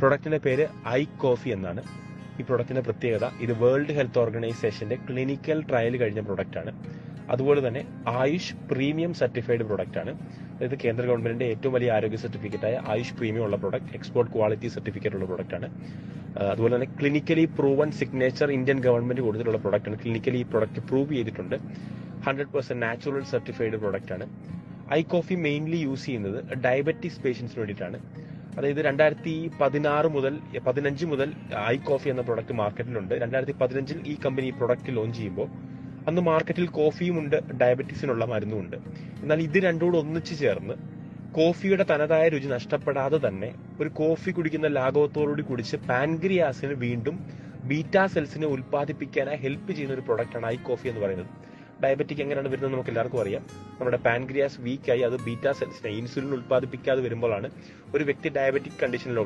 പ്രൊഡക്റ്റിന്റെ പേര് I coffee എന്നാണ്. ഈ പ്രൊഡക്റ്റിന്റെ പ്രത്യേകത, ഇത് വേൾഡ് ഹെൽത്ത് ഓർഗനൈസേഷന്റെ ക്ലിനിക്കൽ ട്രയൽ കഴിഞ്ഞ പ്രൊഡക്റ്റ് ആണ്. അതുപോലെ തന്നെ ആയുഷ് പ്രീമിയം സർട്ടിഫൈഡ് പ്രൊഡക്റ്റ് ആണ്. അതായത് കേന്ദ്ര ഗവൺമെന്റിന്റെ ഏറ്റവും വലിയ ആരോഗ്യ സർട്ടിഫിക്കറ്റായ ആയുഷ് പ്രീമിയം ഉള്ള പ്രൊഡക്റ്റ്, എക്സ്പോർട്ട് ക്വാളിറ്റി സർട്ടിഫിക്കറ്റ് ഉള്ള പ്രൊഡക്റ്റ് ആണ്. അതുപോലെ തന്നെ clinically proven signature Indian government കൊടുത്തിട്ടുള്ള പ്രൊഡക്റ്റ് ആണ്. ക്ലിനിക്കലി ഈ പ്രൊഡക്റ്റ് പ്രൂവ് ചെയ്തിട്ടുണ്ട്. 100% നാച്ചുറൽ സർട്ടിഫൈഡ് പ്രൊഡക്റ്റ് ആണ്. ഐ കോഫി മെയിൻലി യൂസ് ചെയ്യുന്നത് ഡയബറ്റീസ് പേഷ്യൻസിന് വേണ്ടിയിട്ടാണ്. അതായത് 2015 മുതൽ ഐ കോഫി എന്ന പ്രൊഡക്റ്റ് മാർക്കറ്റിലുണ്ട്. 2015 ഈ കമ്പനി ഈ പ്രൊഡക്റ്റ് ലോഞ്ച് ചെയ്യുമ്പോൾ അന്ന് മാർക്കറ്റിൽ കോഫിയും ഉണ്ട്, ഡയബറ്റീസിനുള്ള മരുന്നും ഉണ്ട്. എന്നാൽ ഇത് രണ്ടുകൂടെ ഒന്നിച്ചു ചേർന്ന് കോഫിയുടെ തനതായ രുചി നഷ്ടപ്പെടാതെ തന്നെ ഒരു കോഫി കുടിക്കുന്ന ലാഘവത്തോടുകൂടി കുടിച്ച് പാൻക്രിയാസിന് വീണ്ടും ബീറ്റാ സെൽസിനെ ഉൽപ്പാദിപ്പിക്കാനായി ഹെൽപ്പ് ചെയ്യുന്ന ഒരു പ്രൊഡക്റ്റാണ് ഐ കോഫി എന്ന് പറയുന്നത്. ഡയബറ്റിക് എങ്ങനെയാണ് വരുന്നത് നമുക്ക് എല്ലാവർക്കും അറിയാം. നമ്മുടെ പാൻക്രിയാസ് വീക്കായി അത് ബീറ്റാ സെൽസിനെ, ഇൻസുലിൻ ഉൽപ്പാദിപ്പിക്കാതെ വരുമ്പോഴാണ് ഒരു വ്യക്തി ഡയബറ്റിക് കണ്ടീഷനിൽ